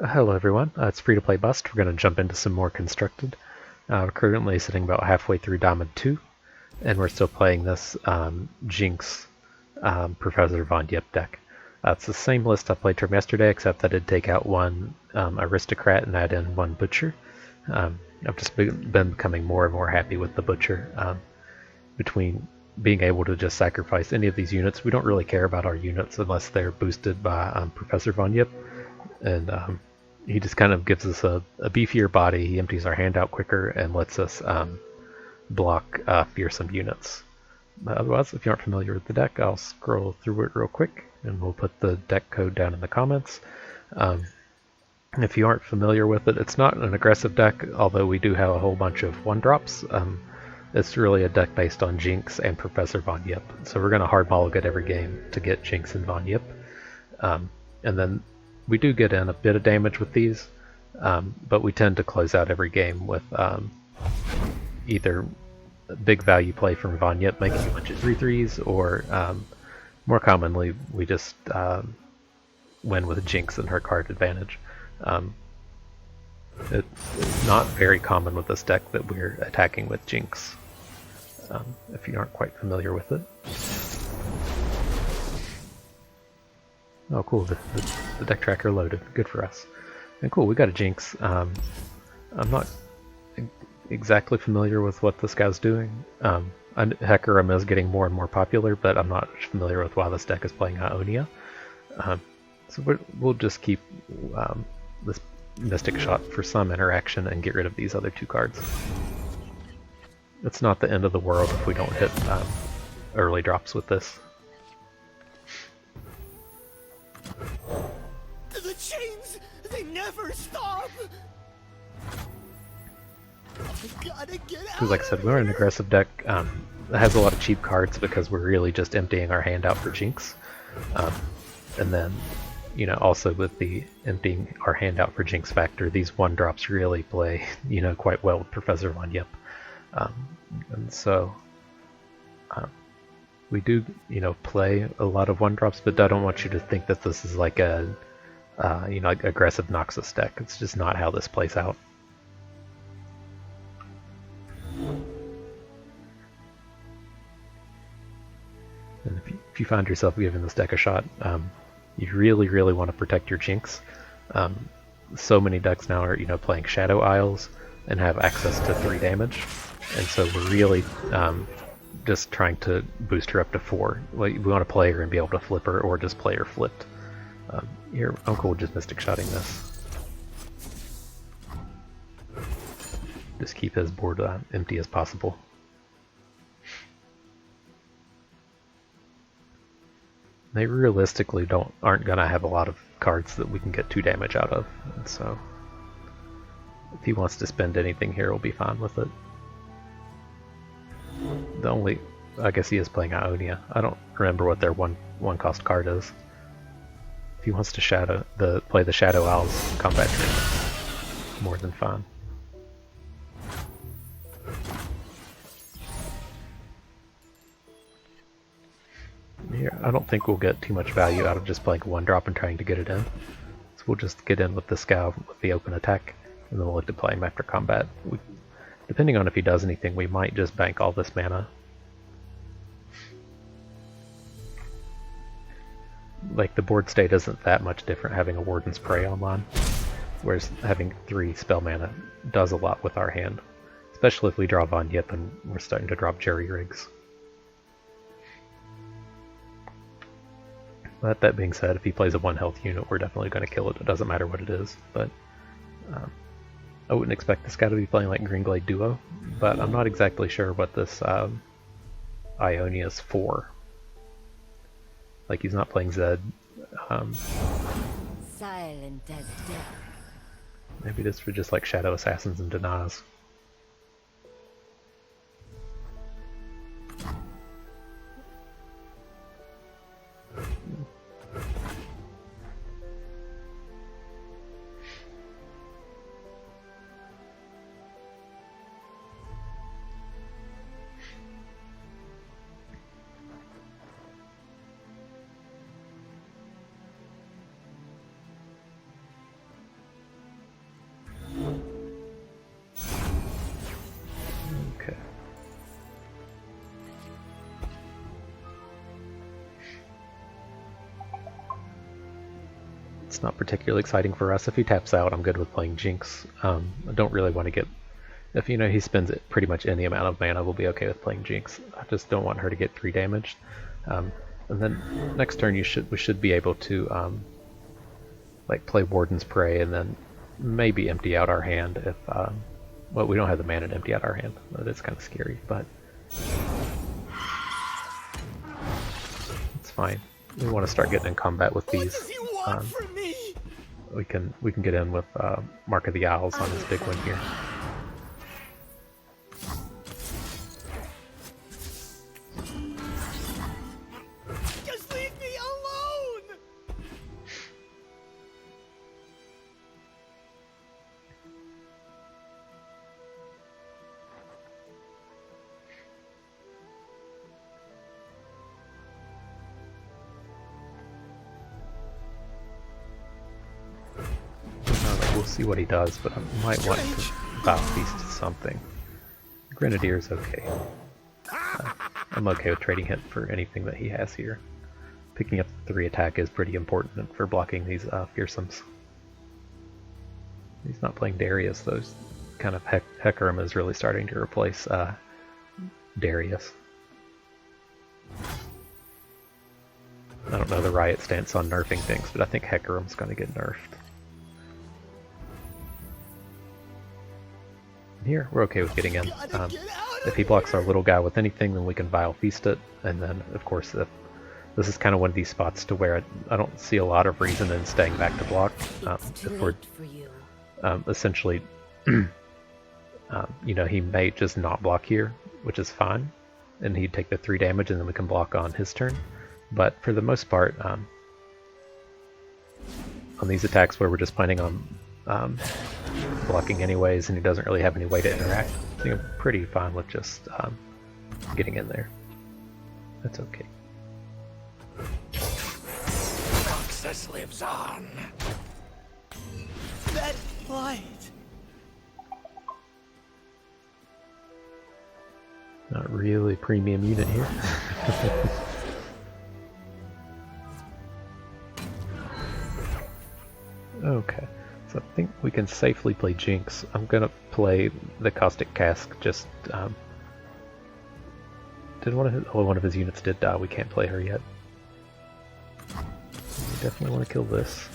Hello everyone, it's Free-to-Play Bust. We're going to jump into some more Constructed. We're currently sitting about halfway through Diamond 2, and we're still playing this Jinx Professor Yipp deck. It's the same list I played from yesterday, except I did take out one Aristocrat and add in one Butcher. I've just been becoming more and more happy with the Butcher. Between being able to just sacrifice any of these units, we don't really care about our units unless they're boosted by Professor Yipp. And he just kind of gives us a beefier body. He empties our hand out quicker and lets us block fearsome units. Otherwise, if you aren't familiar with the deck, I'll scroll through it real quick and we'll put the deck code down in the comments. If you aren't familiar with it, it's not an aggressive deck, although we do have a whole bunch of 1-drops. It's really a deck based on Jinx and Professor Yipp. So we're going to hard mulligan every game to get Jinx and Yipp. And then we do get in a bit of damage with these, but we tend to close out every game with either a big value play from Yipp making a bunch of 3/3s, or more commonly we just win with Jinx and her card advantage. It's not very common with this deck that we're attacking with Jinx, if you aren't quite familiar with it. Oh cool, the deck tracker loaded. Good for us. And cool, we got a Jinx. I'm not exactly familiar with what this guy's doing. Hecarim is getting more and more popular, but I'm not familiar with why this deck is playing Ionia. So we'll just keep this Mystic Shot for some interaction and get rid of these other two cards. It's not the end of the world if we don't hit early drops with this. The chains, they never stop. Gotta get out. Because like I said, we're an aggressive deck that has a lot of cheap cards because we're really just emptying our hand out for Jinx. And then, you know, also with the emptying our hand out for Jinx factor, these 1-drops really play, you know, quite well with Professor Yipp. And so we do, you know, play a lot of 1-drops, but I don't want you to think that this is like a, you know, like aggressive Noxus deck. It's just not how this plays out. And if you find yourself giving this deck a shot, you really want to protect your Jinx. So many decks now are, you know, playing Shadow Isles and have access to 3 damage, and so we're really just trying to boost her up to 4. Like, we want to play her and be able to flip her, or just play her flipped. Here, I'm cool with just Mystic Shotting this. Just keep his board empty as possible. They realistically aren't gonna have a lot of cards that we can get 2 damage out of, and so if he wants to spend anything here, we'll be fine with it. The only, I guess he is playing Ionia. I don't remember what their one cost card is. If he wants to play the Shadow Owls combat train, more than fine. Here, I don't think we'll get too much value out of just playing 1-drop and trying to get it in. So we'll just get in with this guy with the open attack, and then we'll look to play him after combat. Depending on if he does anything, we might just bank all this mana. Like, the board state isn't that much different having a Warden's Prey online, whereas having 3 spell mana does a lot with our hand, especially if we draw Yipp and we're starting to drop Jerry Rigs. But that being said, if he plays a 1-health unit, we're definitely going to kill it. It doesn't matter what it is. But I wouldn't expect this guy to be playing like Greenglade Duo, but I'm not exactly sure what this Ionia is for. Like, he's not playing Zed. Silent as death. Maybe this for just like Shadow Assassins and Denies. It's not particularly exciting for us. If he taps out, I'm good with playing Jinx. I don't really want to get... If he spends it pretty much any amount of mana, we'll be okay with playing Jinx. I just don't want her to get 3 damaged. And then next turn we should be able to like play Warden's Prey and then maybe empty out our hand if well, we don't have the mana to empty out our hand. That's kind of scary, but it's fine. We want to start getting in combat with these. What does he want from me? We can get in with Mark of the Owls on this big one here. Just leave me alone! We'll see what he does, but I might want to bow feast something. Grenadier's okay. I'm okay with trading hit for anything that he has here. Picking up the 3 attack is pretty important for blocking these fearsomes. He's not playing Darius, though. Kind of Hecarim is really starting to replace Darius. I don't know the Riot stance on nerfing things, but I think Hecarim's going to get nerfed. Here, we're okay with getting in. If he blocks our little guy with anything, then we can Vile Feast it, and then, of course, if this is kind of one of these spots to where I don't see a lot of reason in staying back to block. If we're essentially, you know, he may just not block here, which is fine, and he'd take the 3 damage, and then we can block on his turn. But for the most part, on these attacks where we're just planning on blocking anyways, and he doesn't really have any way to interact, I think I'm pretty fine with just getting in there. That's okay. Roxas lives on. That light. Not really premium unit here. Okay, so I think we can safely play Jinx. I'm gonna play the Caustic Cask. Just did one of his units did die. We can't play her yet. We definitely want to kill this.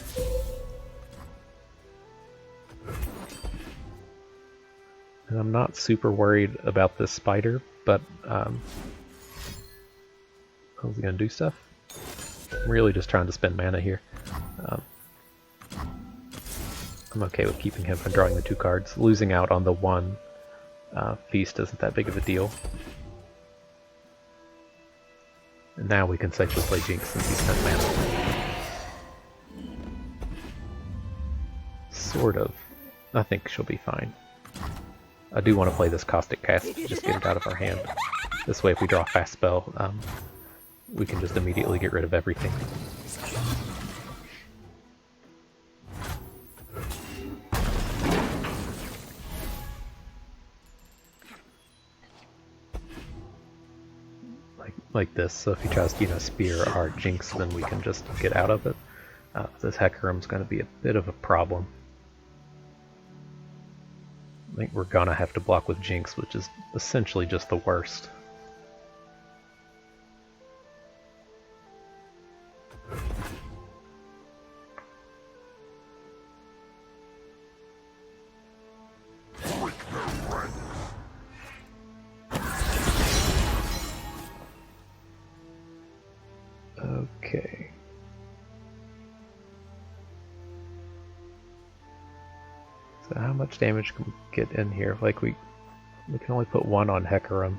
And I'm not super worried about this spider, but is he gonna do stuff? I'm really just trying to spend mana here. I'm okay with keeping him and drawing the 2 cards. Losing out on the 1 feast isn't that big of a deal. And now we can safely play Jinx since he's spent mana. Sort of. I think she'll be fine. I do want to play this Caustic Cask to just get it out of our hand. This way if we draw a fast spell, we can just immediately get rid of everything. Like this, so if he tries to, spear our Jinx, then we can just get out of it. This Hecarim's going to be a bit of a problem. I think we're gonna have to block with Jinx, which is essentially just the worst. Okay. So how much damage can we get in here? Like we can only put 1 on Hecarim.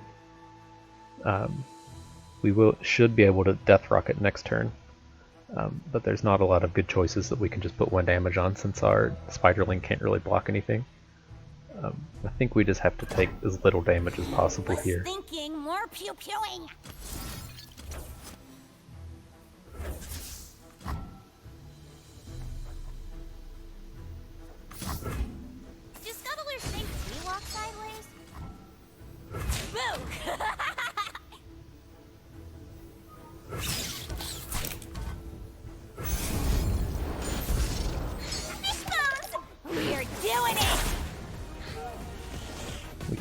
We should be able to Death Rocket next turn, but there's not a lot of good choices that we can just put 1 damage on since our Spiderling can't really block anything. I think we just have to take as little damage as possible here. Thinking more pew-pewing. Do scuttlers think we walk sideways? Boo!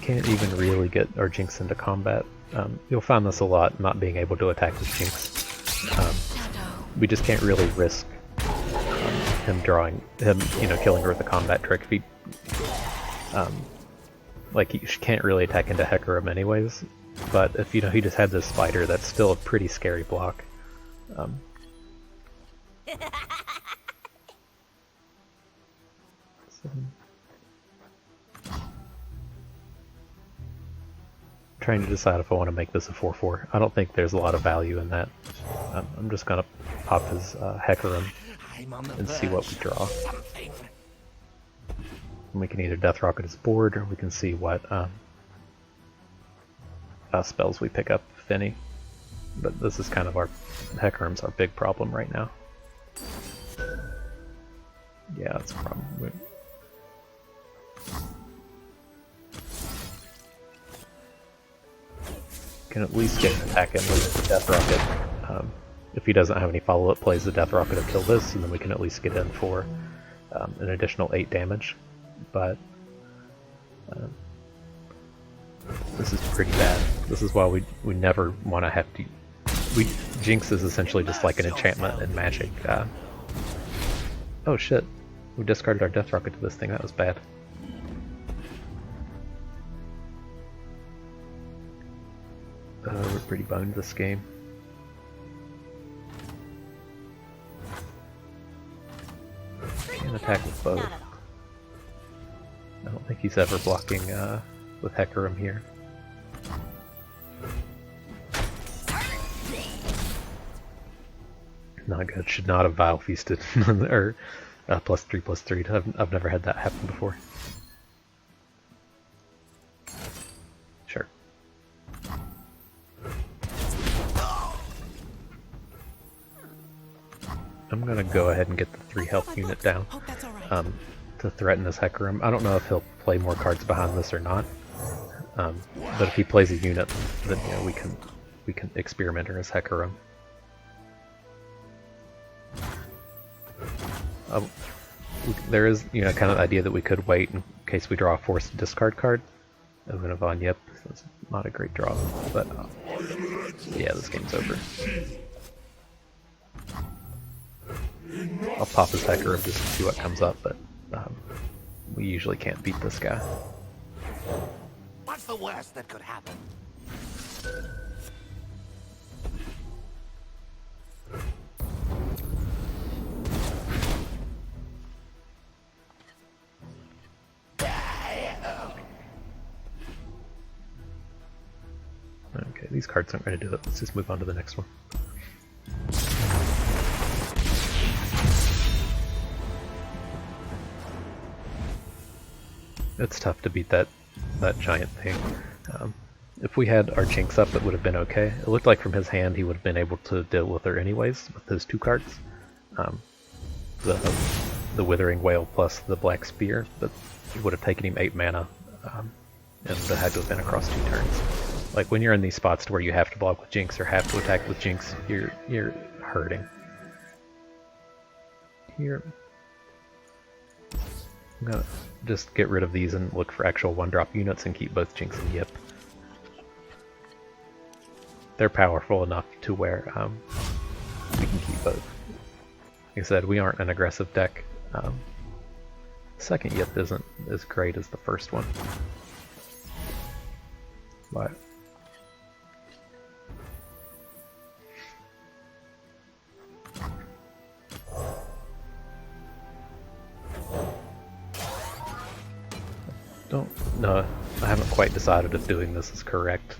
can't even really get our Jinx into combat. You'll find this a lot, not being able to attack with Jinx. We just can't really risk him, killing her with a combat trick. If he, he can't really attack into Hecarim anyways. But if he just had this spider, that's still a pretty scary block. Trying to decide if I want to make this a 4-4. I don't think there's a lot of value in that. I'm just gonna pop his Hecarim and see what we draw. And we can either Death Rocket his board, or we can see what spells we pick up, if any. But this is kind of Hecarim's our big problem right now. Yeah, that's a problem. Can at least get an attack in with the Death Rocket. If he doesn't have any follow-up plays, the Death Rocket will kill this, and then we can at least get in for an additional 8 damage. But this is pretty bad. This is why we never want to have to... Jinx is essentially just like an enchantment in Magic. Oh shit, we discarded our Death Rocket to this thing, that was bad. We're pretty boned this game. Can't attack with both. I don't think he's ever blocking with Hecarim here. Not good. Should not have Vile Feasted. Or +3/+3. I've never had that happen before. Sure. I'm gonna go ahead and get the 3 health unit down to threaten this Hecarim. I don't know if he'll play more cards behind this or not, but if he plays a unit, then we can experiment her as Hecarim. There is kind of the idea that we could wait in case we draw a forced discard card. Von Yipp, that's not a great draw, but yeah, this game's over. I'll pop his Hecarim just to see what comes up, but we usually can't beat this guy. What's the worst that could happen? Okay, these cards aren't going to do it. Let's just move on to the next one. It's tough to beat that giant thing. If we had our Jinx up, it would have been okay. It looked like from his hand he would have been able to deal with her anyways with those 2 cards. The Withering Wail plus the Black Spear, but it would have taken him 8 mana, and it had to have been across 2 turns. Like when you're in these spots to where you have to block with Jinx or have to attack with Jinx, you're hurting. Here, I'm gonna just get rid of these and look for actual 1-drop units and keep both Jinx and Yipp. They're powerful enough to where we can keep both. Like I said, we aren't an aggressive deck. Second Yipp isn't as great as the first one. But no, I haven't quite decided if doing this is correct.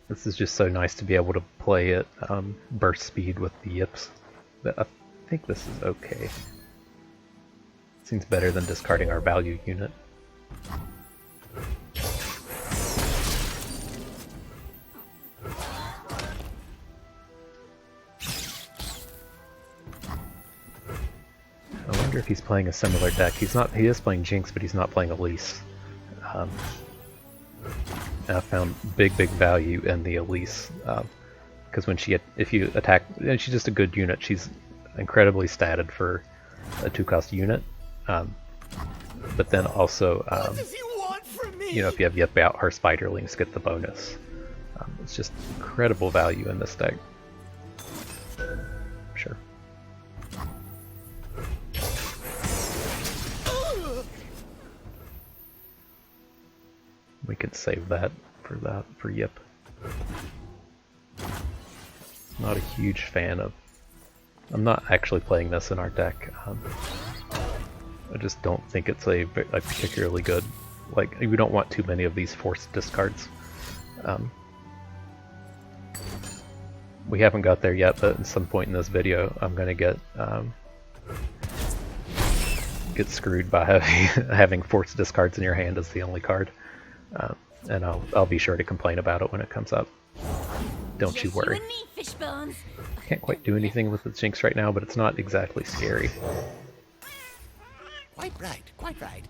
This is just so nice to be able to play at burst speed with the Yipps, but I think this is okay. Seems better than discarding our value unit. I wonder if he's playing a similar deck. He is playing Jinx, but he's not playing Elise. And I found big value in the Elise, because if you attack, and she's just a good unit. She's incredibly statted for a 2-cost unit, but then also you know, if you have Yipp out, our Spiderlings get the bonus. It's just incredible value in this deck. Sure. We could save that for Yipp. Not a huge fan of. I'm not actually playing this in our deck. I just don't think it's a particularly good. Like, we don't want too many of these forced discards. We haven't got there yet, but at some point in this video, I'm gonna get screwed by having forced discards in your hand as the only card, and I'll be sure to complain about it when it comes up. Don't you worry. I can't quite do anything with the Jinx right now, but it's not exactly scary. Quite right, quite right.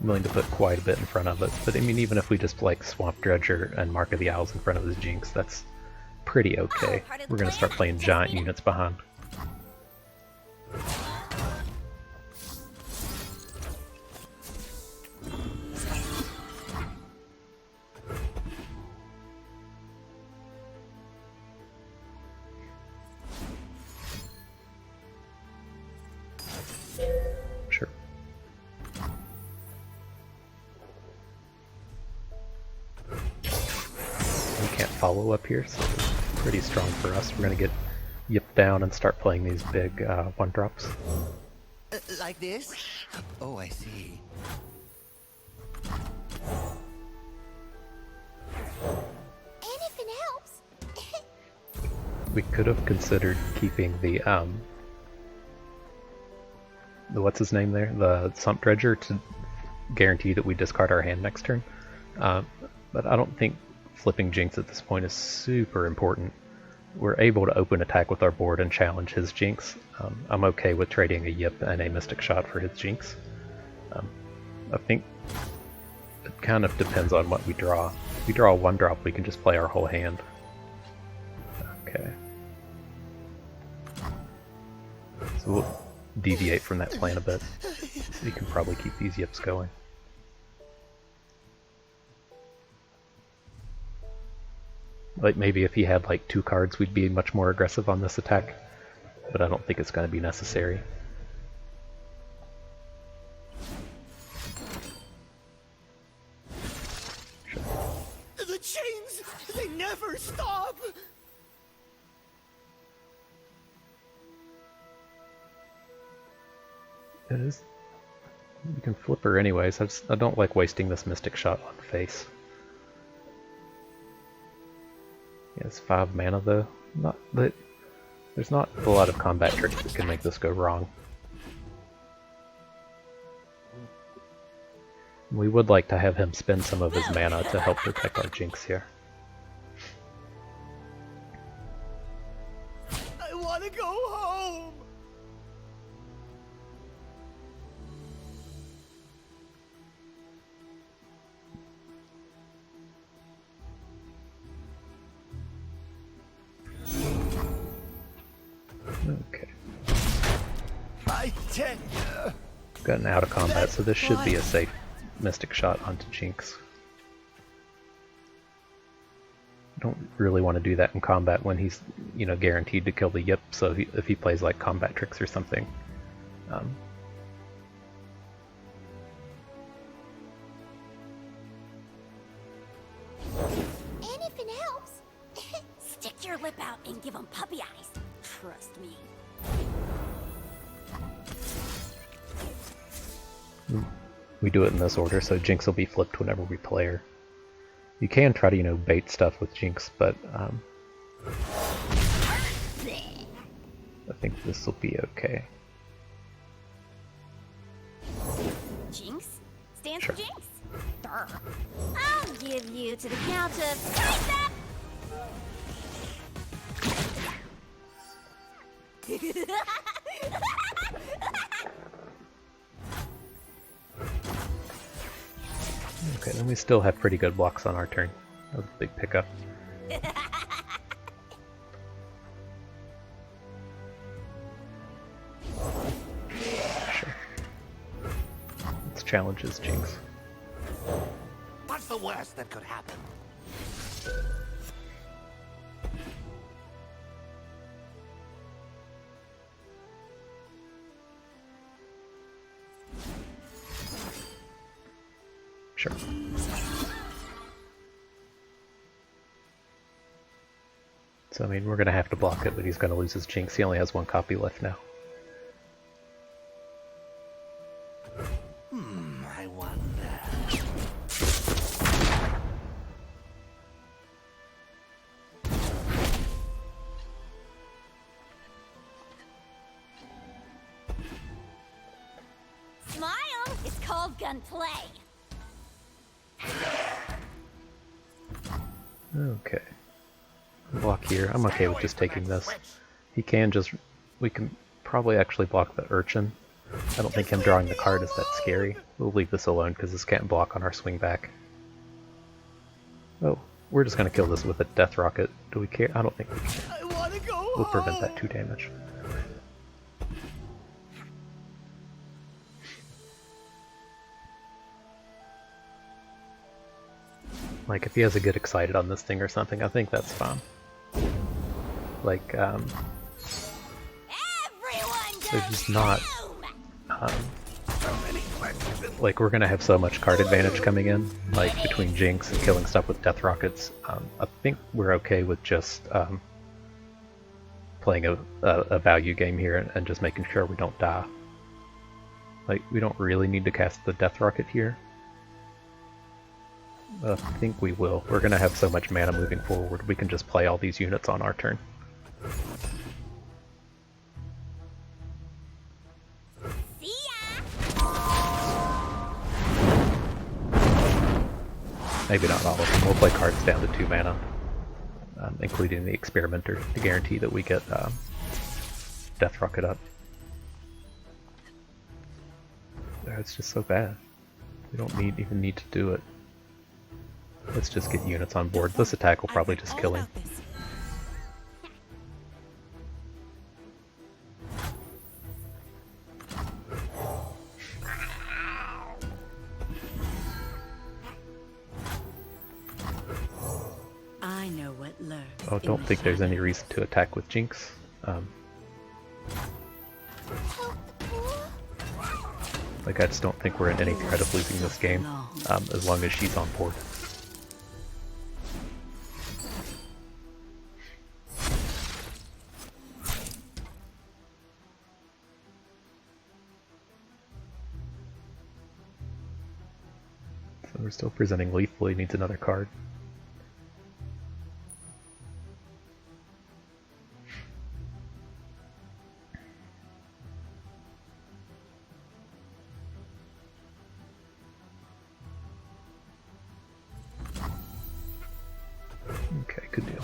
I'm willing to put quite a bit in front of it, but I mean, even if we just like Swamp Dredger and Mark of the Owls in front of the Jinx, that's pretty okay. We're gonna start playing giant units behind. Sure. We can't follow up here, so it's pretty strong for us. We're gonna get Yipp down and start playing these big 1-drops. Like this? Oh, I see. Anything helps. We could have considered keeping the what's his name there? The Swamp Dredger to guarantee that we discard our hand next turn. But I don't think flipping Jinx at this point is super important. We're able to open attack with our board and challenge his Jinx. I'm okay with trading a Yipp and a Mystic Shot for his Jinx. I think it kind of depends on what we draw. If we draw a 1-drop, we can just play our whole hand. Okay. So we'll deviate from that plan a bit. We can probably keep these Yipps going. Like, maybe if he had like 2 cards, we'd be much more aggressive on this attack, but I don't think it's going to be necessary. Sure. The chains, they never stop! It is. You can flip her anyways. I don't like wasting this Mystic Shot on face. Yeah, it's 5 mana though. There's not a lot of combat tricks that can make this go wrong. We would like to have him spend some of his mana to help protect our Jinx here. I want to go home! Okay. I tell you. Gotten out of combat, so this should be a safe Mystic Shot onto Jinx. Don't really want to do that in combat when he's, you know, guaranteed to kill the Yipp, so if he plays like combat tricks or something. Anything helps. Stick your lip out and give them puppy eyes. Trust me. We do it in this order, so Jinx will be flipped whenever we play her. You can try to, you know, bait stuff with Jinx, but I think this will be okay. Jinx? Stands Sure. for Jinx? Durr. I'll give you to the count of 3 Okay, then we still have pretty good blocks on our turn. That was a big pickup. Sure. Let's challenge his Jinx. worst that could happen? Sure. So I mean, we're gonna have to block it, but he's gonna lose his Jinx. He only has one copy left now. I wonder. Smile! It's called gunplay. Okay. Block here. I'm okay with just taking this. He can just... We can probably actually block the Urchin. I don't think him drawing the card is that scary. We'll leave this alone because this can't block on our swing back. Oh, we're just going to kill this with a Death Rocket. Do we care? I don't think we care. I wanna go We'll prevent that 2 damage. Like, if he has a get excited on this thing or something, I think that's fine. Like, Everyone there's just not... So many questions. like, we're gonna have so much card advantage coming in, like, between Jinx and killing stuff with Death Rockets. I think we're okay with just playing a value game here and just making sure we don't die. Like, we don't really need to cast the Death Rocket here. I think we will. We're gonna have so much mana moving forward, we can just play all these units on our turn. See ya! Maybe not all of them. We'll play cards down to 2 mana, including the Experimenter, to guarantee that we get Death Rocket up. It's just so bad. We don't even need to do it. Let's just get units on board. This attack will probably just kill him. I know what lurks. Oh, don't think there's any reason to attack with Jinx. Like, I just don't think we're in any threat of losing this game, as long as she's on board. So we're still presenting lethal. He needs another card. Okay, good deal.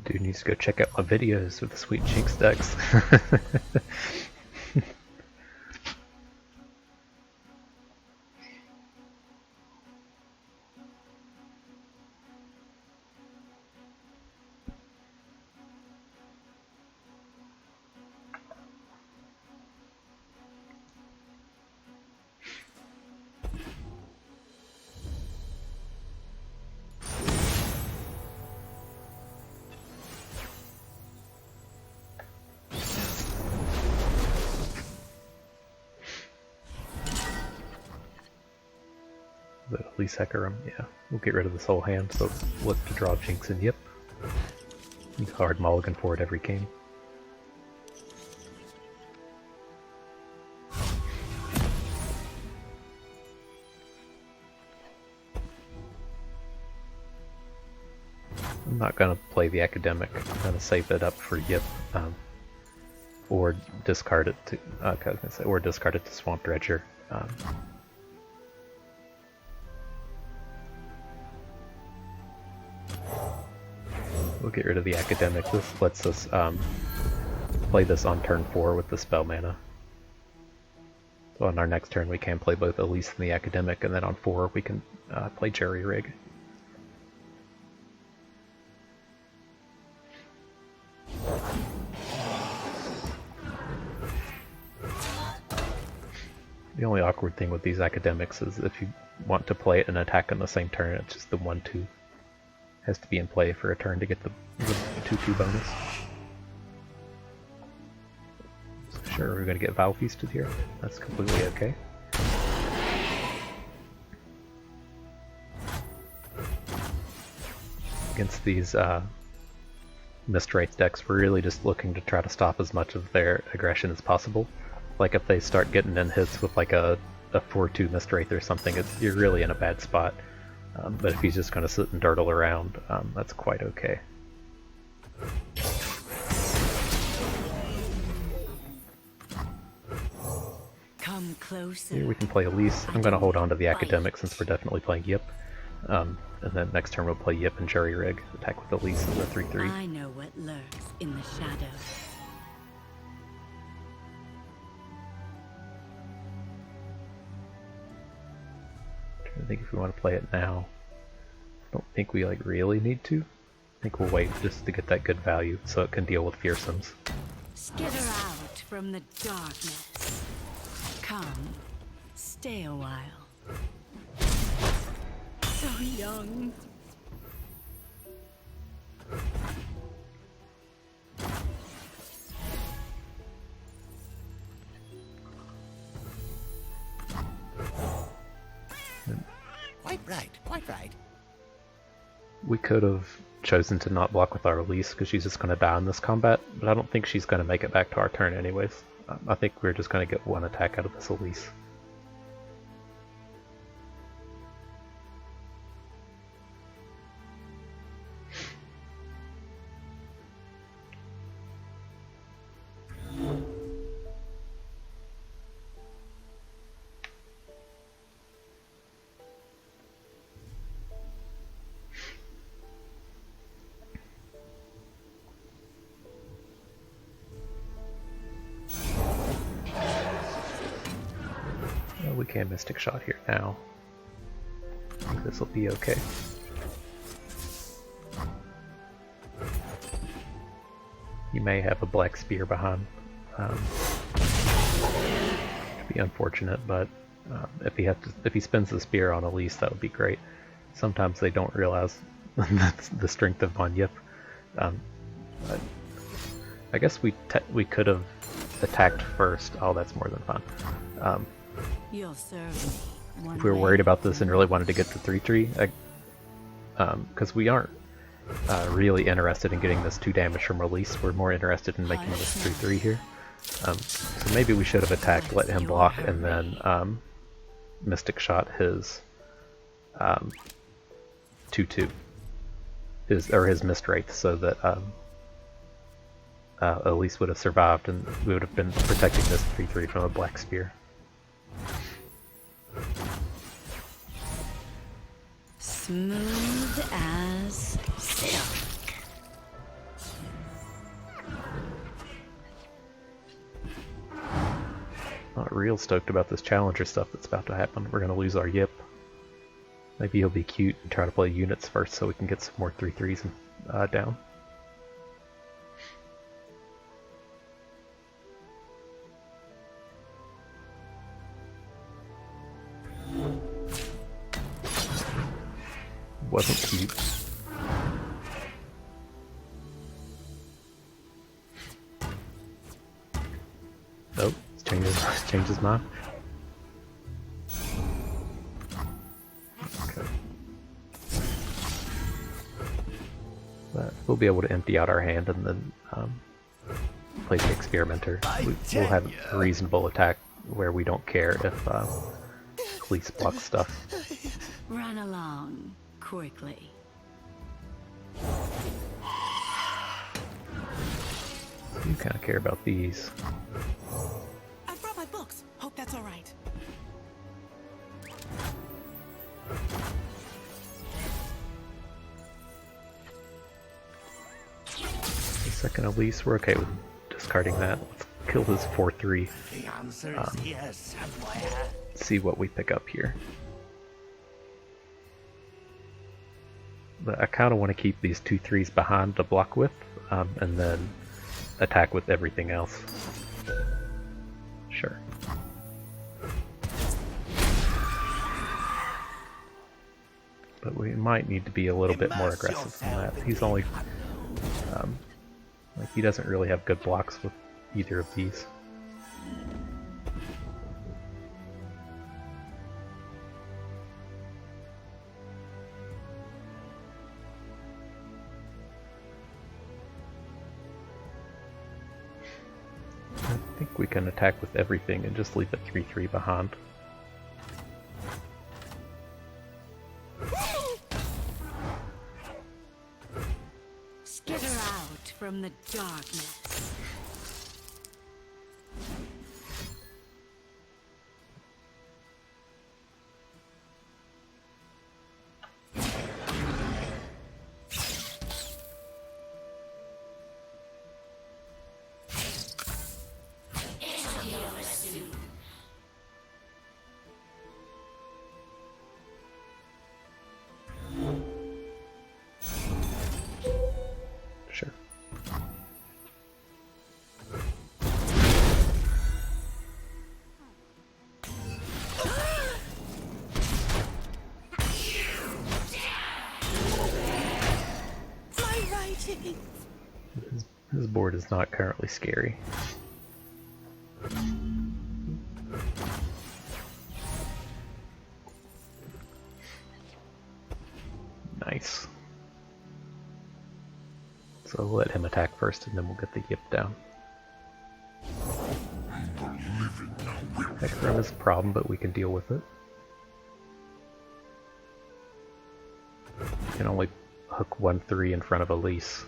Dude needs to go check out my videos with the sweet Jinx decks. At least Hecarim, yeah. We'll get rid of this whole hand, so look to draw Jinx and Yipp. He's hard mulligan for it every game. I'm not gonna play the Academic. I'm gonna save it up for Yipp, or discard it to. Okay, I was gonna say, or discard it to Swamp Dredger. We'll get rid of the Academic. This lets us play this on turn 4 with the spell mana. So on our next turn we can play both Elise and the Academic, and then on 4 we can play Jerry Rig. The only awkward thing with these Academics is if you want to play it and attack on the same turn, it's just the 1-2 has to be in play for a turn to get the 2-2 bonus. So sure, we're going to get Vow Feasted here. That's completely okay. Against these Mistwraiths decks, we're really just looking to try to stop as much of their aggression as possible. Like if they start getting in hits with like a 4-2 Mistwraith or something, you're really in a bad spot. But if he's just going to sit and durdle around, that's quite okay. Come closer. Here we can play Elise. I'm going to hold on to the Academic since we're definitely playing Yipp. And then next turn we'll play Yipp and Jerry Rig, attack with Elise and the 3-3. I know what lurks in the shadows. I think if we want to play it now, I don't think we like really need to. I think we'll wait just to get that good value so it can deal with fearsomes. Skitter out from the darkness. Come, stay a while. So young. Quite right, quite right. We could have chosen to not block with our Elise because she's just going to die in this combat, but I don't think she's going to make it back to our turn anyways. I think we're just going to get one attack out of this Elise. We can Mystic Shot here now. I think this will be okay. You may have a Black Spear behind. It'd be unfortunate, but if he spins the spear on Elise, that would be great. Sometimes they don't realize the strength of Von Yipp. I guess we could have attacked first. Oh, that's more than fun. You'll serve me. If we were worried about this and really wanted to get to 3-3, because we aren't really interested in getting this 2 damage from Release, we're more interested in making this 3-3 here. So maybe we should have attacked, let him block, and then Mystic Shot his 2-2, his Mistwraith, so that Elise would have survived and we would have been protecting this 3-3 from a Black Spear. Smooth as silk. Not real stoked about this Challenger stuff that's about to happen. We're going to lose our Yipp. Maybe he'll be cute and try to play units first so we can get some more 3-3s down. Wasn't cute. Nope, it's changed his mind. Okay. But we'll be able to empty out our hand and then play the Experimenter. We'll have a reasonable attack where we don't care if Elise blocks stuff. Run along quickly. You kind of care about these. I brought my books. Hope that's all right. The second Elise, we're okay with discarding that. kill his 4/3. The answer is here somewhere. See what we pick up here. But I kind of want to keep these 2/3s behind to block with, and then attack with everything else. Sure. But we might need to be a little bit more aggressive than that. He's only, like, he doesn't really have good blocks with either of these. I think we can attack with everything and just leave it 3/3 behind. Skitter out from the darkness. Sure. My writing. His board is not currently scary. Nice. So we'll let him attack first and then we'll get the Yipp down. Hecarim is a problem, but we can deal with it. We can only hook 1/3 in front of Elise.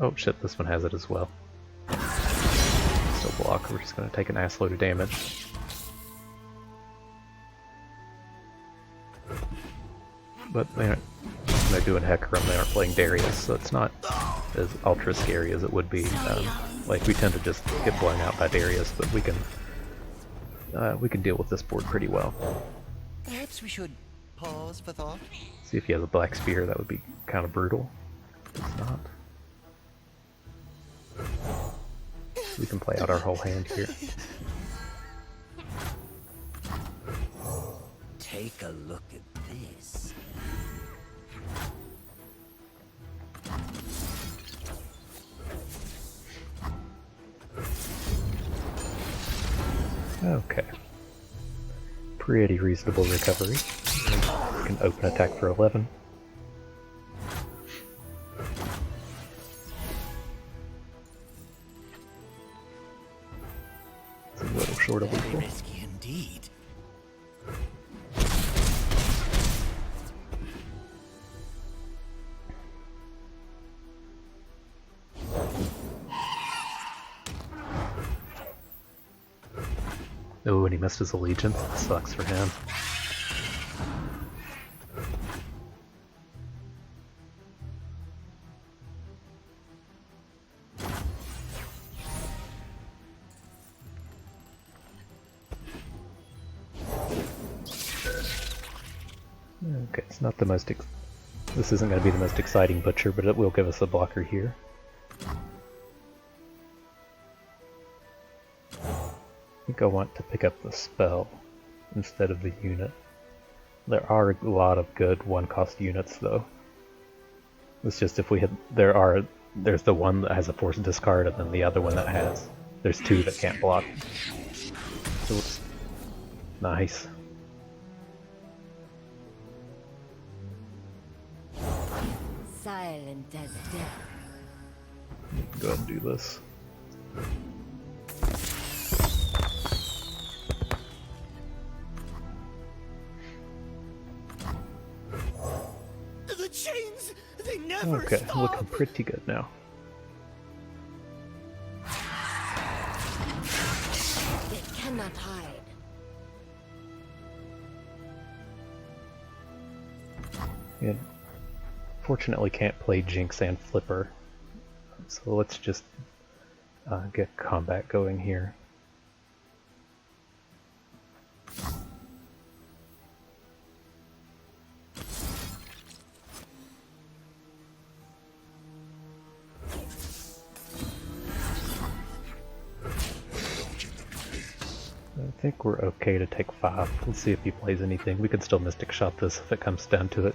Oh shit, this one has it as well. Still block, we're just going to take an assload of damage. But they're doing Hecarim, they aren't playing Darius, so it's not as ultra scary as it would be. Like, we tend to just get blown out by Darius, but we can deal with this board pretty well. Perhaps we should pause for thought. See if he has a Black Spear, that would be kind of brutal. It's not. We can play out our whole hand here. Take a look at this. Okay. Pretty reasonable recovery. We can open attack for 11. It's a little short of Very lethal. risky indeed. Oh, and he missed his allegiance. That sucks for him. Okay, it's not the most. This isn't going to be the most exciting butcher, but it will give us a blocker here. I think I want to pick up the spell instead of the unit. There are a lot of good one-cost units, though. It's just if we had, there's the one that has a force discard, and then the other one that has. There's two that can't block. So it's nice. Silent as death. Go ahead and do this. The chains, they never Okay, stop. looking pretty good now. It cannot hide. We fortunately can't play Jinx and Flipper, so let's just get combat going here. I think we're okay to take 5. Let's see if he plays anything. We could still Mystic Shot this if it comes down to it.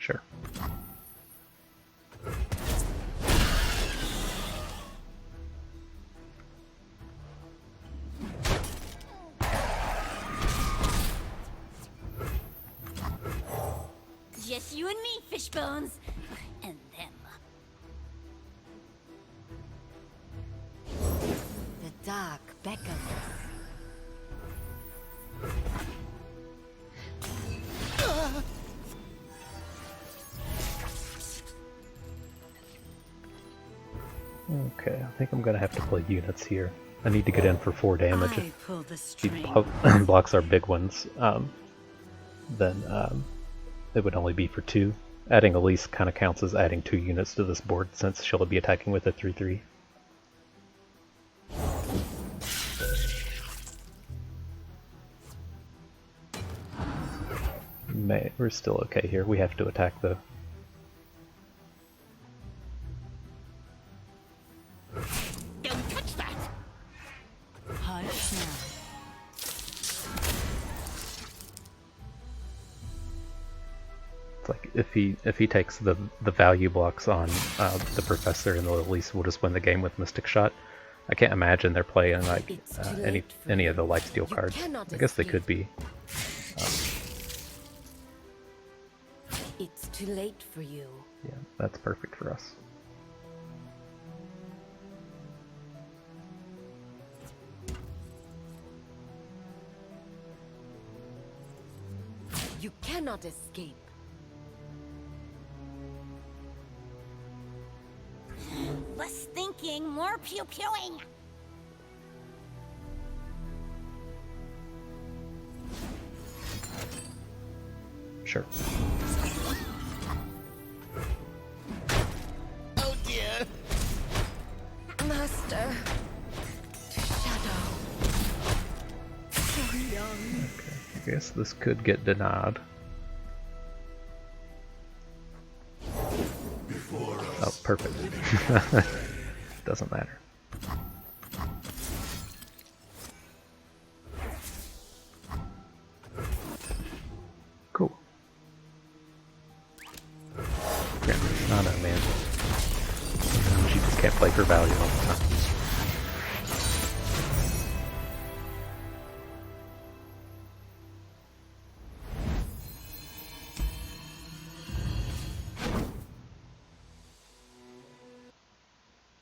Sure. Just you and me, Fishbones. And them. The dark beckons. Okay, I think I'm gonna have to play units here. I need to get in for 4 damage. I If pull the he string. blocks our big ones, then it would only be for 2. Adding Elise kind of counts as adding 2 units to this board since she'll be attacking with a 3/3. We're still okay here. We have to attack though. Don't touch that! Hush now. It's like if he takes the value blocks on the Professor and the Elise, we'll just win the game with Mystic Shot. I can't imagine they're playing like any of the lifesteal cards. I guess they could be. It's too late for you. Yeah, that's perfect for us. You cannot escape. Less thinking, more pew-pewing. Sure. Oh dear. Master. Shadow. So young. Okay, I guess this could get denied. Oh, perfect. Doesn't matter. Cool. Yeah, I know, man. She just can't play for value all the time.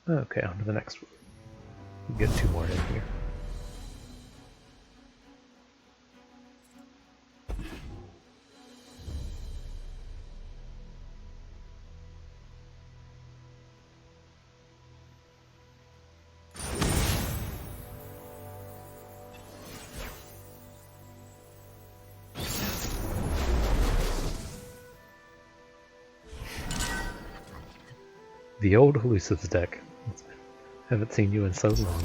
Okay, on to the next one. We'll get 2 more in here. The old Elusives deck. Haven't seen you in so long.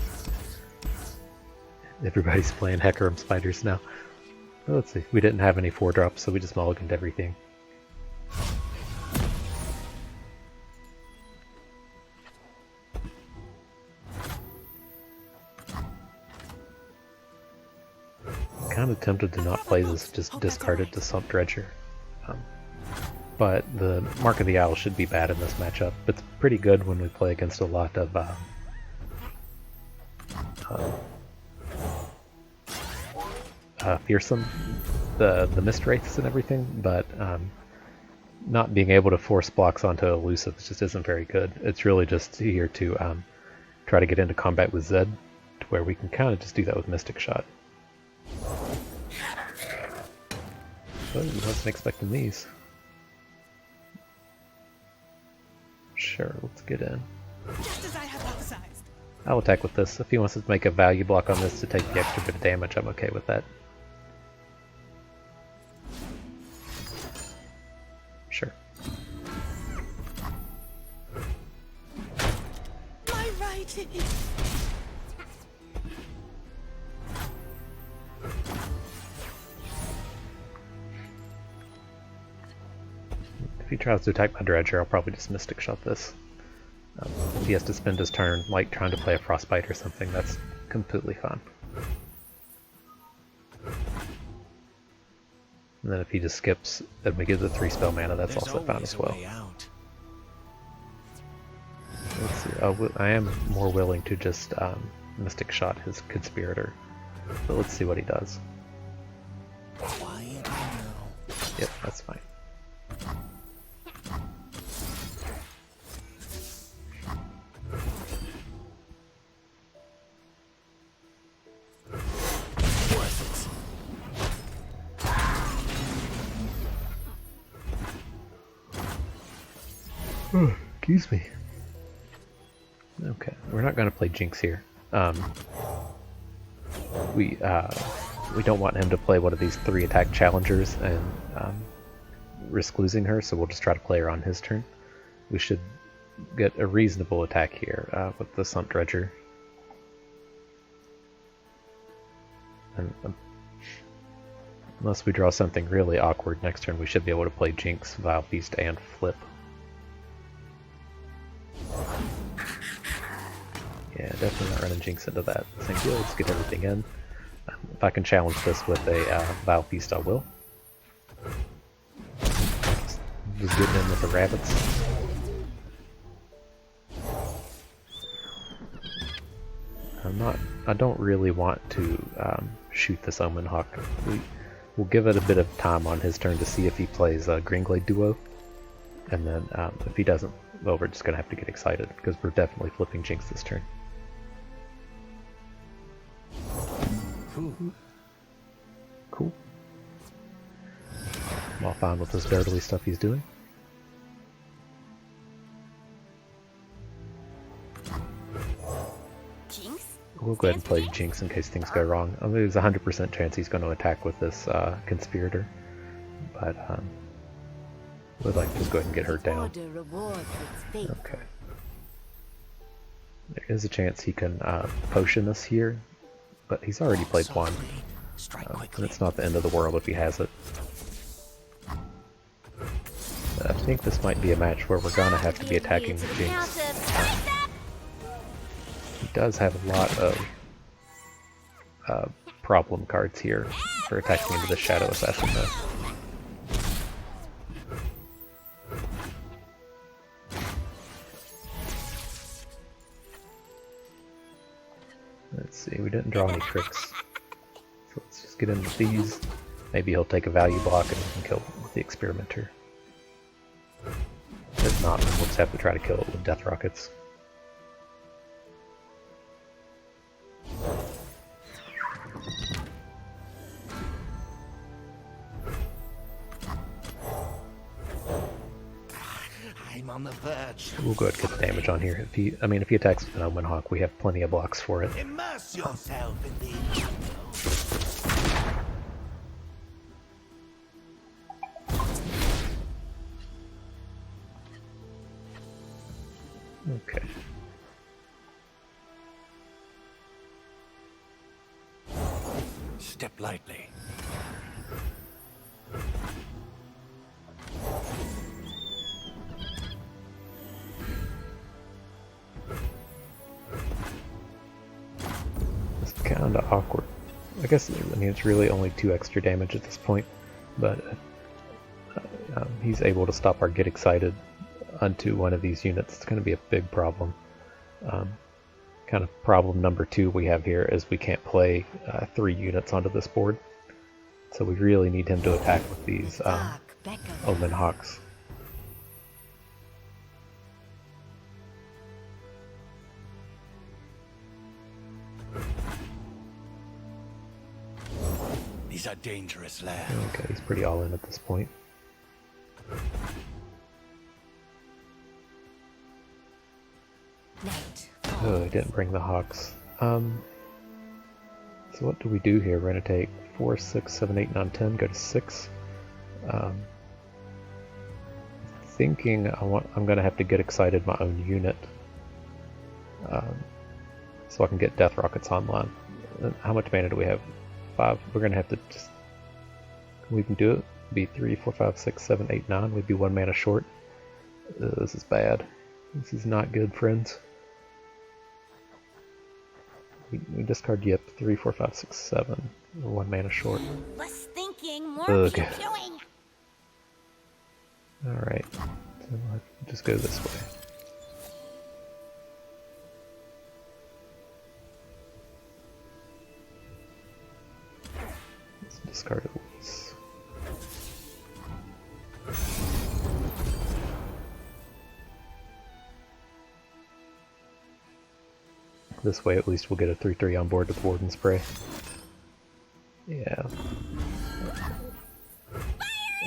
Everybody's playing Hecarim spiders now. Well, let's see. We didn't have any 4-drops, so we just mulliganed everything. Kind of tempted to not play this, just discard it to Sump Dredger. But the Mark of the Owl should be bad in this matchup. It's pretty good when we play against a lot of fearsome, the Mistwraiths and everything, but not being able to force blocks onto Elusives just isn't very good. It's really just here to try to get into combat with Zed, to where we can kind of just do that with Mystic Shot. But I wasn't expecting these. Sure, let's get in. Just as I hypothesized. I'll attack with this. If he wants to make a value block on this to take the extra bit of damage, I'm okay with that. Sure. My writing. If he tries to attack my Dredger, I'll probably just Mystic Shot this. If he has to spend his turn, like trying to play a Frostbite or something, that's completely fine. And then if he just skips and we get the 3 spell mana, that's also fine as well. Let's see, I am more willing to just Mystic Shot his Conspirator, but let's see what he does. Quiet now. Yep, that's fine. Excuse me. Okay, we're not going to play Jinx here. We don't want him to play one of these 3 attack challengers and risk losing her, so we'll just try to play her on his turn. We should get a reasonable attack here with the Sump Dredger. And unless we draw something really awkward next turn, we should be able to play Jinx, Vile Feast, and Flip. Yeah, definitely not running Jinx into that. Same deal, let's get everything in. If I can challenge this with a Vile Feast, I will. Just getting in with the rabbits. I don't really want to shoot this Omen Hawk. We'll give it a bit of time on his turn to see if he plays a Greenglade Duo. And then if he doesn't, well, we're just going to have to get excited, because we're definitely flipping Jinx this turn. Cool. I'm all fine with this dirtily stuff he's doing. Jinx? We'll go ahead and play Jinx in case things go wrong. I mean, there's a 100% chance he's going to attack with this Conspirator, but we'd like to just go ahead and get her down. Okay. There is a chance he can potion us here, but he's already played one. And it's not the end of the world if he has it. I think this might be a match where we're gonna have to be attacking Jinx. He does have a lot of problem cards here for attacking into the Shadow Assassin though. Let's see, we didn't draw any tricks. So let's just get in with these. Maybe he'll take a value block and we can kill it with the Experimenter. If not, then we'll just have to try to kill it with Death Rockets. I'm on the verge. We'll go ahead and get the damage on here. If he attacks with an Omen Hawk, we have plenty of blocks for it. Immerse yourself in the Okay. Step lightly. It's kind of awkward. I guess, it's really only 2 extra damage at this point, but he's able to stop our Get Excited onto one of these units. It's going to be a big problem. Kind of problem number 2 we have here is we can't play 3 units onto this board. So we really need him to attack with these Omen Hawks. These are dangerous lands. Okay, he's pretty all in at this point. Oh, he didn't bring the Hawks. So what do we do here? We're going to take 4, 6, 7, 8, 9, 10, go to 6. Thinking I'm going to have to get excited my own unit. So I can get Death Rockets online. How much mana do we have? 5. We're going to have to just... We can do it. Be 3, 4, 5, 6, 7, 8, 9. We'd be 1 mana short. This is bad. This is not good, friends. We discard Yipp. 3, 4, 5, 6, 7. We're 1 mana short. Less thinking, more Ugh. pew-pewing. Alright. So I'll just go this way. Let's discard Elise. This way at least we'll get a 3/3 on board with Warden Spray. Yeah.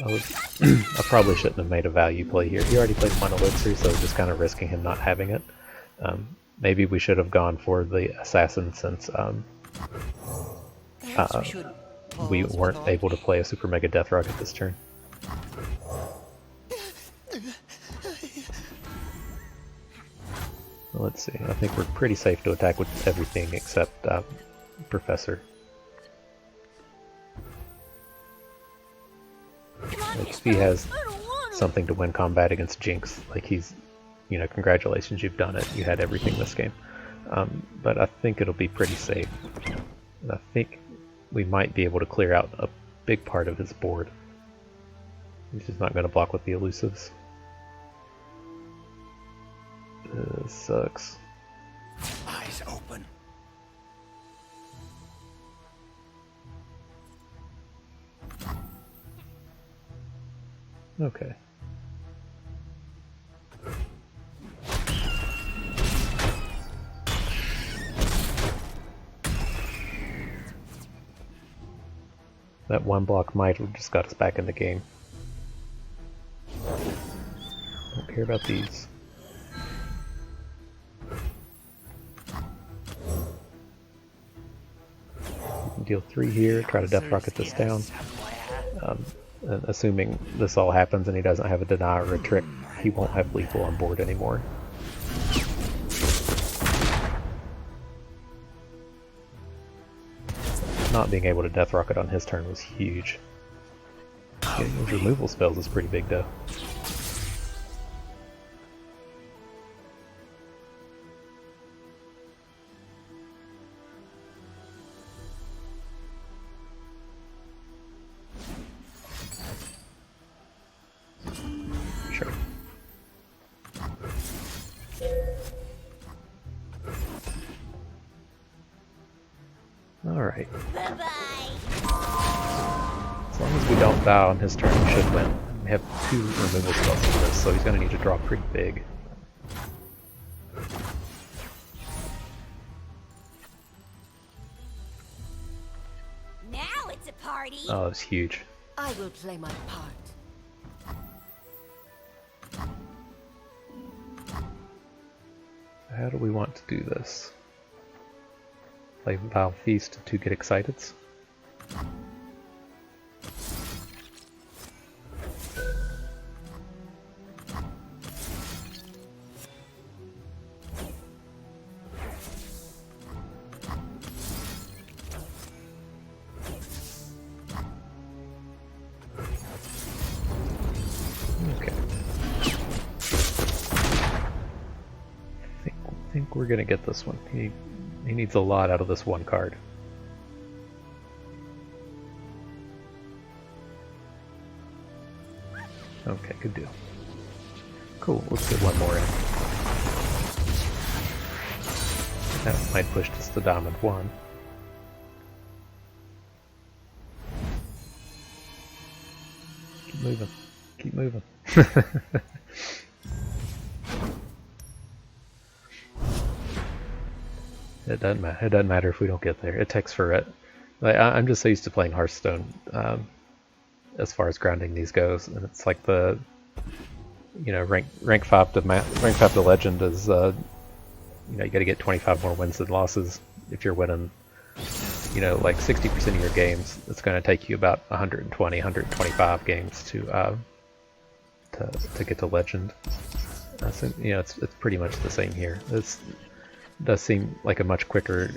I probably shouldn't have made a value play here. He already played one Elixir, so just kind of risking him not having it. Maybe we should have gone for the Assassin since we weren't able to play a Super Mega Death Rocket this turn. Let's see, I think we're pretty safe to attack with everything except Professor. Like, if he has something to win combat against Jinx, like he's, you know, congratulations, you've done it, you had everything this game. But I think it'll be pretty safe. And I think we might be able to clear out a big part of his board. He's just not going to block with the Elusives. This sucks. Eyes open. Okay. That one block might have just got us back in the game. Don't care about these. Deal 3 here, try to Death Rocket this down. And assuming this all happens and he doesn't have a deny or a trick, he won't have lethal on board anymore. Not being able to Death Rocket on his turn was huge. Getting those removal spells is pretty big though. Sure. Alright. Bye-bye. As long as we don't die on his turn, we should win. We have 2 removal spells for this, so he's going to need to draw pretty big. Now it's a party. Oh, it's huge. I will play my part. How do we want to do this? Play Vile Feast to get excited? Okay. I think we're gonna get this one. He needs a lot out of this one card. Okay, good deal. Cool, let's get one more in. That might push us to Diamond 1. Keep moving. Keep moving. It doesn't matter. It doesn't matter if we don't get there. It takes for it. Like, I'm just so used to playing Hearthstone as far as grounding these goes, and it's like the rank 5 to legend is you got to get 25 more wins than losses. If you're winning like 60% of your games, it's going to take you about 120, 125 games to get to legend. So, it's pretty much the same here. It does seem like a much quicker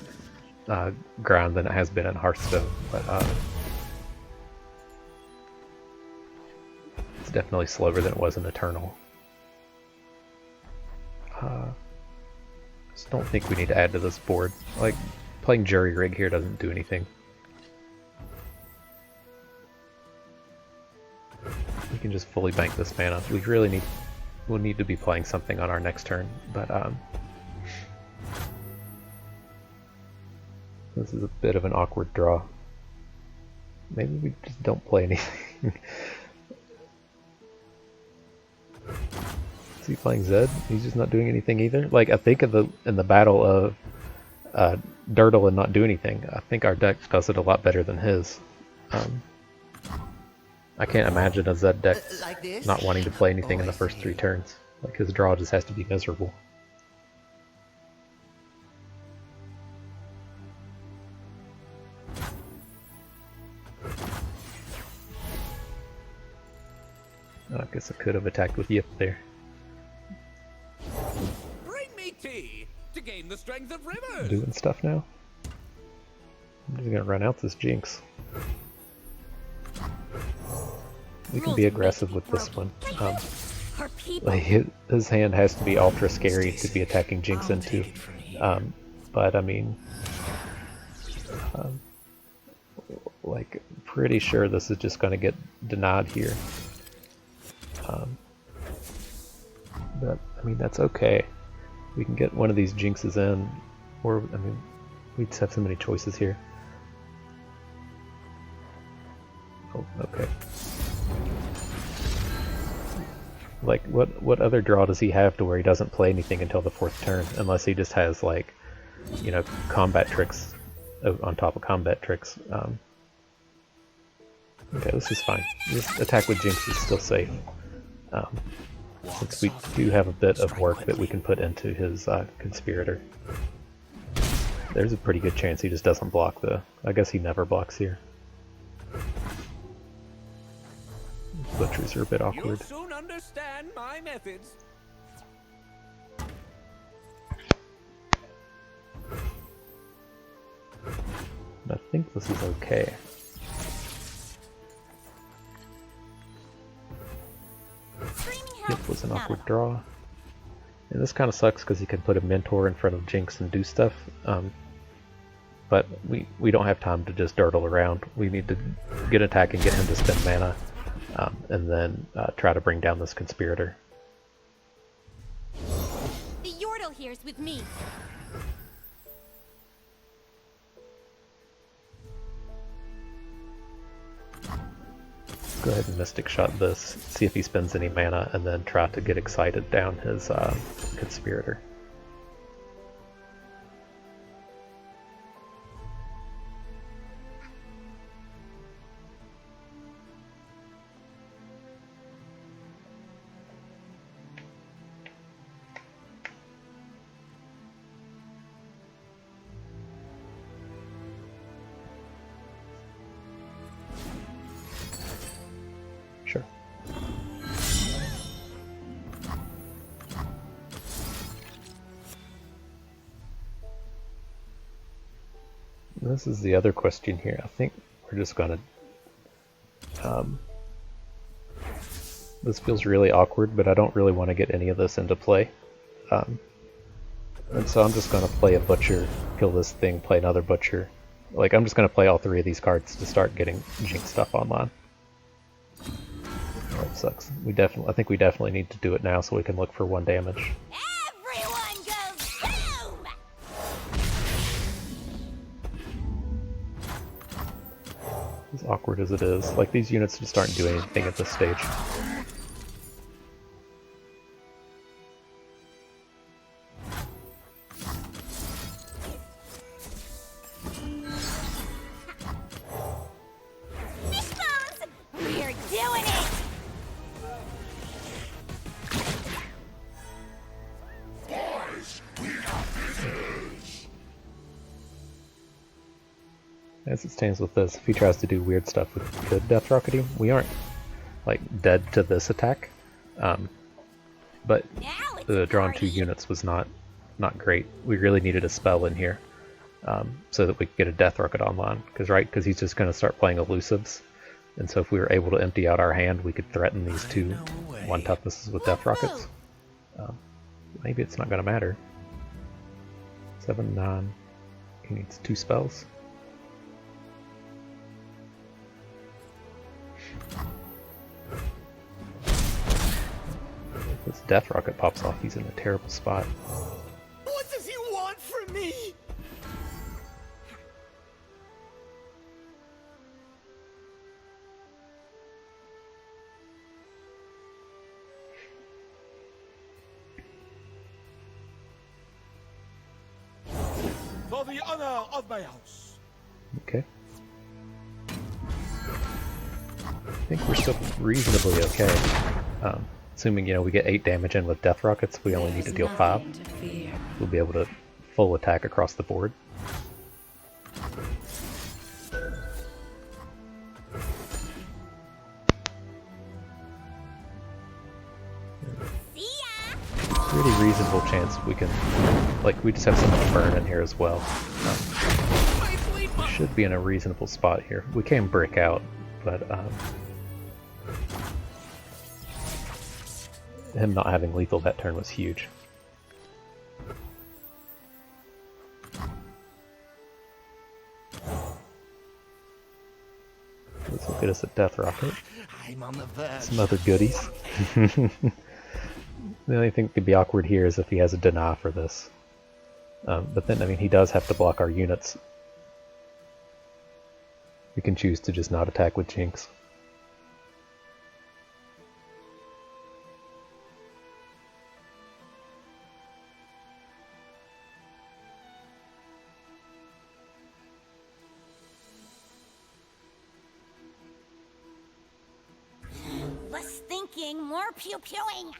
ground than it has been in Hearthstone, but it's definitely slower than it was in Eternal. Just don't think we need to add to this board. Like, playing Jury Rig here doesn't do anything. We can just fully bank this mana. We'll need to be playing something on our next turn, but this is a bit of an awkward draw. Maybe we just don't play anything. Is he playing Zed? He's just not doing anything either? Like, I think in the battle of Dirtle and not do anything, I think our deck does it a lot better than his. I can't imagine a Zed deck Like this? not wanting to play anything in the first 3 turns. Like, his draw just has to be miserable. I guess I could have attacked with Yipp there. Bring me tea to gain the strength of rivers. Doing stuff now? I'm just gonna run out this Jinx. We can be aggressive with this one. Her people. Like his hand has to be ultra scary to be attacking Jinx into. But I mean, like, pretty sure this is just gonna get denied here. But I mean, that's okay. We can get one of these Jinxes in, or I mean, we just have so many choices here. Oh, okay. Like, what other draw does he have to where he doesn't play anything until the 4th turn, unless he just has, like, combat tricks on top of combat tricks. Okay, this is fine. This attack with Jinx is still safe. Since we do have a bit of work that we can put into his Conspirator. There's a pretty good chance he just doesn't block the... I guess he never blocks here. Butchers are a bit awkward. You'll soon understand my methods. I think this is okay. Yipp was an awkward draw. And this kind of sucks because he can put a Mentor in front of Jinx and do stuff. But we don't have time to just dirtle around. We need to get attack and get him to spend mana. And then try to bring down this Conspirator. The Yordle here's with me. Go ahead and Mystic Shot this, see if he spends any mana, and then try to get excited down his Conspirator. Sure. This is the other question here. I think we're just gonna... this feels really awkward, but I don't really want to get any of this into play. And so I'm just gonna play a Butcher, kill this thing, play another Butcher. Like, I'm just gonna play all 3 of these cards to start getting Jinx stuff online. That sucks. I think we definitely need to do it now so we can look for 1 damage. Everyone goes boom! As awkward as it is. Like, these units just aren't doing anything at this stage. We're doing it! As it stands with this, if he tries to do weird stuff, we could Death Rocket him. We aren't, like, dead to this attack. But the drawn 2 units was not great. We really needed a spell in here so that we could get a Death Rocket online. Because he's just going to start playing Elusives. And so if we were able to empty out our hand, we could threaten these 2 1 toughnesses with Death Rockets. Maybe it's not going to matter. 7, 9. He needs 2 spells. If this Death Rocket pops off, he's in a terrible spot. What does he want from me? For the honor of my house. Okay. I think we're still reasonably okay. Assuming, we get 8 damage in with Death Rockets, we only need to deal 5. We'll be able to full attack across the board. Pretty reasonable chance we can, we just have so much burn in here as well. Should be in a reasonable spot here. We can brick out, but him not having lethal that turn was huge. This will get us a Death Rocket. I'm on the verge. Some other goodies. The only thing that could be awkward here is if he has a deny for this. But then, he does have to block our units. We can choose to just not attack with Jinx. Less thinking, more pew-pewing.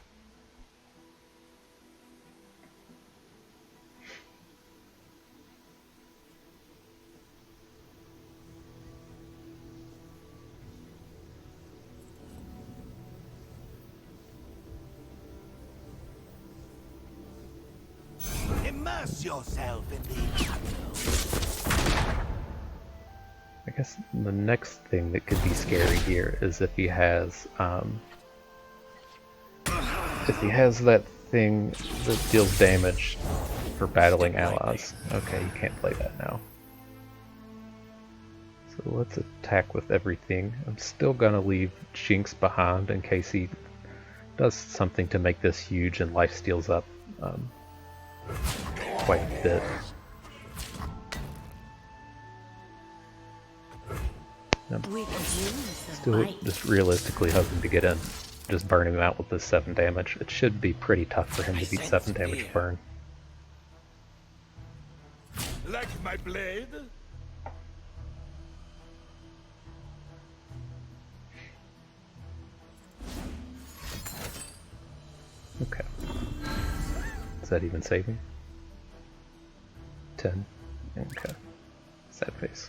Immerse yourself in the battle. I guess the next thing that could be scary here is if he has that thing that deals damage for battling allies. Okay, you can't play that now. So let's attack with everything. I'm still gonna leave Jinx behind in case he does something to make this huge and life steals up quite a bit. I'm still just realistically hoping to get in, just burn him out with this 7 damage. It should be pretty tough for him to beat 7 damage burn. Like my blade? Okay. Is that even saving? 10. Okay. Sad face.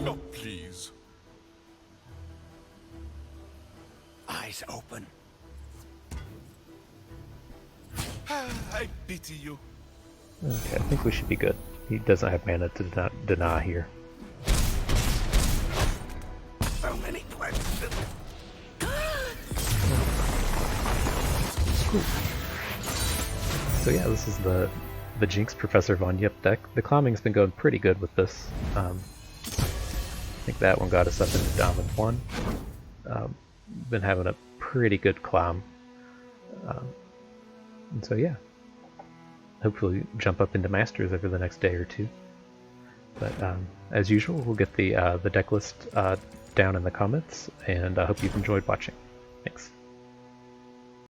Oh, please. Eyes open. I pity you. Okay, I think we should be good. He doesn't have mana to deny here. So many questions. So yeah, this is the Jinx Professor Yipp deck. The climbing's been going pretty good with this. I think that one got us up into Diamond 1. Been having a pretty good climb. And so yeah, hopefully jump up into Masters over the next day or 2. But as usual, we'll get the deck list down in the comments, and I hope you've enjoyed watching. Thanks.